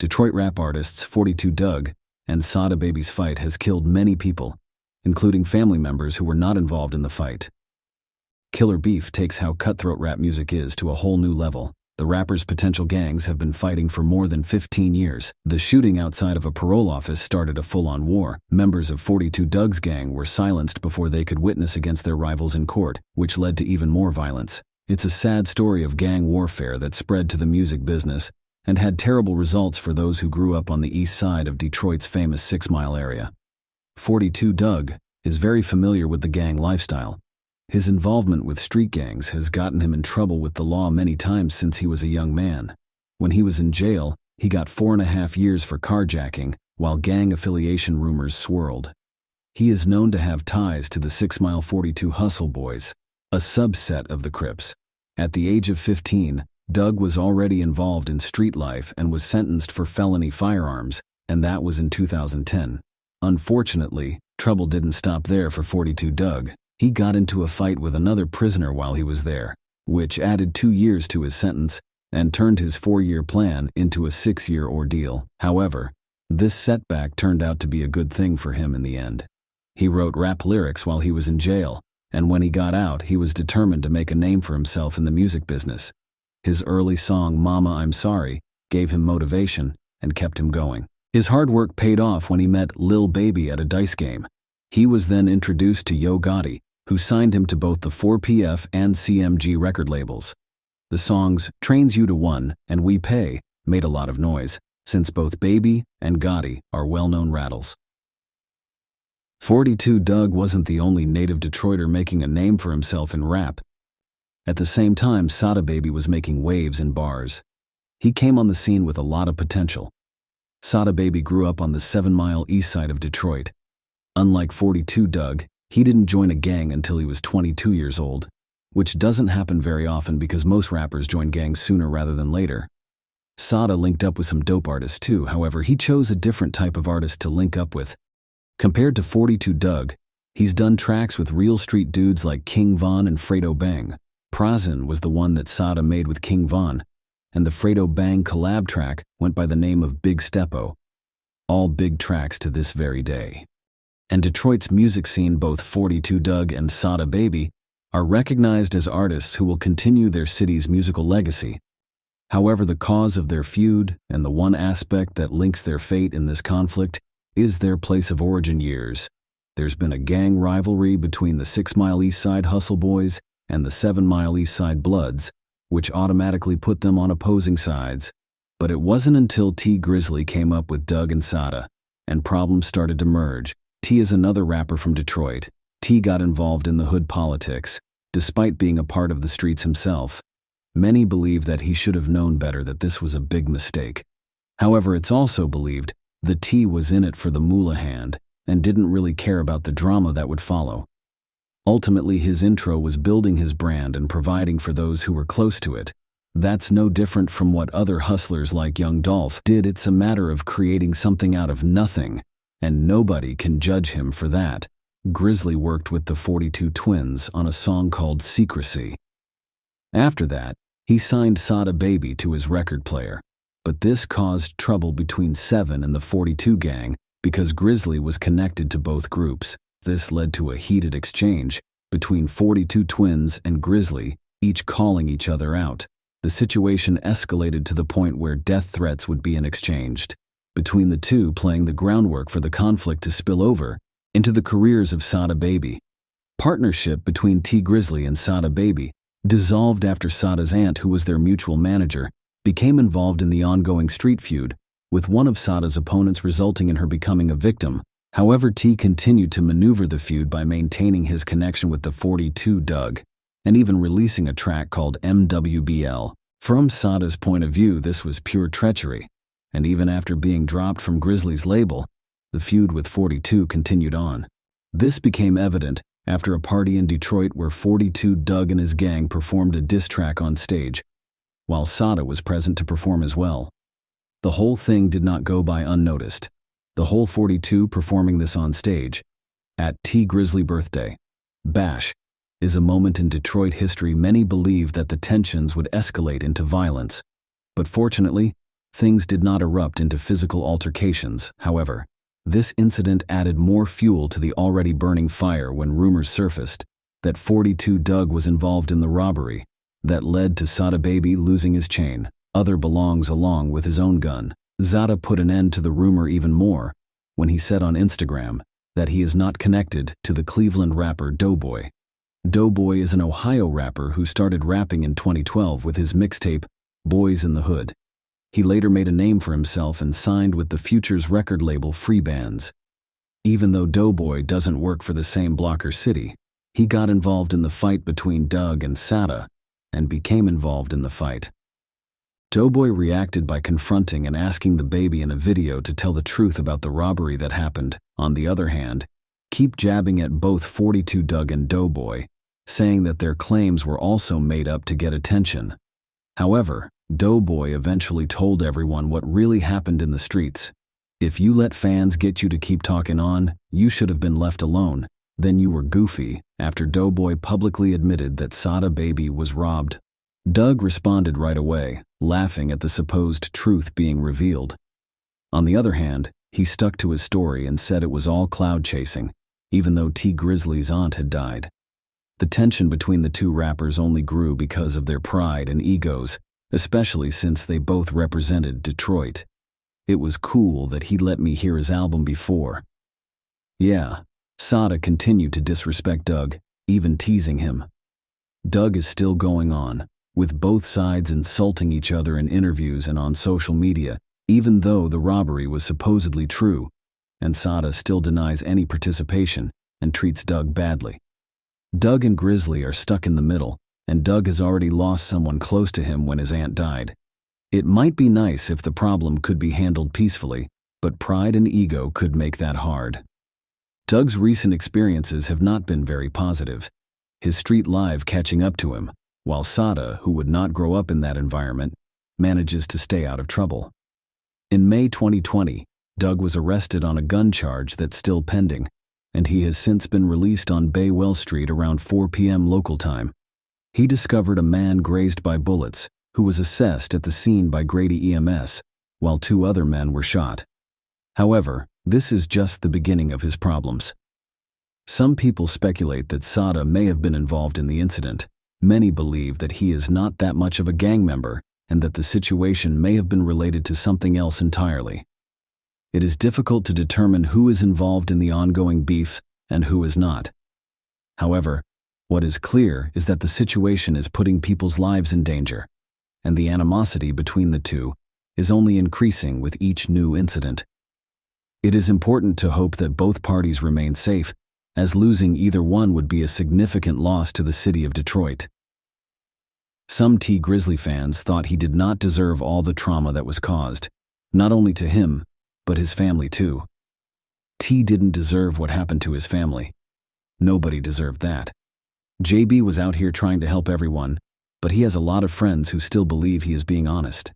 Detroit rap artists 42 Dugg and Sada Baby's fight has killed many people, including family members who were not involved in the fight. Killer Beef takes how cutthroat rap music is to a whole new level. The rappers' potential gangs have been fighting for more than 15 years. The shooting outside of a parole office started a full-on war. Members of 42 Dugg's gang were silenced before they could witness against their rivals in court, which led to even more violence. It's a sad story of gang warfare that spread to the music business and had terrible results for those who grew up on the east side of Detroit's famous 6 Mile area. 42 Dugg is very familiar with the gang lifestyle. His involvement with street gangs has gotten him in trouble with the law many times since he was a young man. When he was in jail, he got 4.5 years for carjacking, while gang affiliation rumors swirled. He is known to have ties to the 6 Mile 42 Hustle Boys, a subset of the Crips. At the age of 15, Dugg was already involved in street life and was sentenced for felony firearms, and that was in 2010. Unfortunately, trouble didn't stop there for 42 Dugg. He got into a fight with another prisoner while he was there, which added 2 years to his sentence and turned his 4-year plan into a 6-year ordeal. However, this setback turned out to be a good thing for him in the end. He wrote rap lyrics while he was in jail, and when he got out, he was determined to make a name for himself in the music business. His early song, Mama, I'm Sorry, gave him motivation and kept him going. His hard work paid off when he met Lil Baby at a dice game. He was then introduced to Yo Gotti, who signed him to both the 4PF and CMG record labels. The songs Trains You to One and We Pay made a lot of noise, since both Baby and Gotti are well-known rattles. 42 Dugg wasn't the only native Detroiter making a name for himself in rap. At the same time, Sada Baby was making waves in bars. He came on the scene with a lot of potential. Sada Baby grew up on the 7 Mile east side of Detroit. Unlike 42 Dugg, he didn't join a gang until he was 22 years old, which doesn't happen very often because most rappers join gangs sooner rather than later. Sada linked up with some dope artists too, however, he chose a different type of artist to link up with. Compared to 42 Dugg, he's done tracks with real street dudes like King Von and Fredo Bang. Prazin was the one that Sada made with King Von, and the Fredo Bang collab track went by the name of Big Steppo. All big tracks to this very day. And Detroit's music scene, both 42 Dugg and Sada Baby, are recognized as artists who will continue their city's musical legacy. However, the cause of their feud and the one aspect that links their fate in this conflict is their place of origin years. There's been a gang rivalry between the 6 Mile East Side Hustle Boys and the 7 Mile East Side Bloods, which automatically put them on opposing sides. But it wasn't until T Grizzly came up with Dugg and Sada, and problems started to merge. T is another rapper from Detroit. T got involved in the hood politics, despite being a part of the streets himself. Many believe that he should have known better, that this was a big mistake. However, it's also believed that T was in it for the moolah hand and didn't really care about the drama that would follow. Ultimately, his intro was building his brand and providing for those who were close to it. That's no different from what other hustlers like Young Dolph did. It's a matter of creating something out of nothing, and nobody can judge him for that. Grizzly worked with the 42 Twins on a song called Secrecy. After that, he signed Sada Baby to his record player, but this caused trouble between 7 and the 42 gang because Grizzly was connected to both groups. This led to a heated exchange between 42 Twins and Grizzly, each calling each other out. The situation escalated to the point where death threats would be exchanged between the two, playing the groundwork for the conflict to spill over into the careers of Sada Baby. Partnership between T Grizzly and Sada Baby dissolved after Sada's aunt, who was their mutual manager, became involved in the ongoing street feud, with one of Sada's opponents resulting in her becoming a victim. However, T continued to maneuver the feud by maintaining his connection with the 42 Dugg, and even releasing a track called MWBL. From Sada's point of view, this was pure treachery, and even after being dropped from Grizzly's label, the feud with 42 continued on. This became evident after a party in Detroit where 42 Dugg and his gang performed a diss track on stage, while Sada was present to perform as well. The whole thing did not go by unnoticed. The whole 42 performing this on stage at T Grizzly birthday bash is a moment in Detroit history. Many believe that the tensions would escalate into violence, but fortunately, Things did not erupt into physical altercations, however. This incident added more fuel to the already burning fire when rumors surfaced that 42 Dugg was involved in the robbery that led to Sada Baby losing his chain, other belongs along with his own gun. Sada put an end to the rumor even more when he said on Instagram that he is not connected to the Cleveland rapper Doughboy. Doughboy is an Ohio rapper who started rapping in 2012 with his mixtape, Boys in the Hood. He later made a name for himself and signed with the Future's record label Free Bands. Even though Doughboy doesn't work for the same blocker city, he got involved in the fight between Dugg and Sada and became involved in the fight. Doughboy reacted by confronting and asking the baby in a video to tell the truth about the robbery that happened. On the other hand, keep jabbing at both 42 Dugg and Doughboy, saying that their claims were also made up to get attention. However, Doughboy eventually told everyone what really happened in the streets. If you let fans get you to keep talking on, you should have been left alone. Then you were goofy, after Doughboy publicly admitted that Sada Baby was robbed. Dugg responded right away, laughing at the supposed truth being revealed. On the other hand, he stuck to his story and said it was all cloud chasing, even though T Grizzly's aunt had died. The tension between the two rappers only grew because of their pride and egos, especially since they both represented Detroit. It was cool that he'd let me hear his album before. Yeah, Sada continued to disrespect Dugg, even teasing him. Dugg is still going on, with both sides insulting each other in interviews and on social media, even though the robbery was supposedly true, and Sada still denies any participation and treats Dugg badly. Dugg and Grizzly are stuck in the middle, and Dugg has already lost someone close to him when his aunt died. It might be nice if the problem could be handled peacefully, but pride and ego could make that hard. Dugg's recent experiences have not been very positive, his street life catching up to him, while Sada, who would not grow up in that environment, manages to stay out of trouble. In May 2020, Dugg was arrested on a gun charge that's still pending, and he has since been released on Baywell Street around 4 p.m. local time. He discovered a man grazed by bullets, who was assessed at the scene by Grady EMS, while 2 other men were shot. However, this is just the beginning of his problems. Some people speculate that Sada may have been involved in the incident. Many believe that he is not that much of a gang member and that the situation may have been related to something else entirely. It is difficult to determine who is involved in the ongoing beef and who is not. However, what is clear is that the situation is putting people's lives in danger, and the animosity between the two is only increasing with each new incident. It is important to hope that both parties remain safe, as losing either one would be a significant loss to the city of Detroit. Some T Grizzly fans thought he did not deserve all the trauma that was caused, not only to him, but his family too. T didn't deserve what happened to his family. Nobody deserved that. JB was out here trying to help everyone, but he has a lot of friends who still believe he is being honest.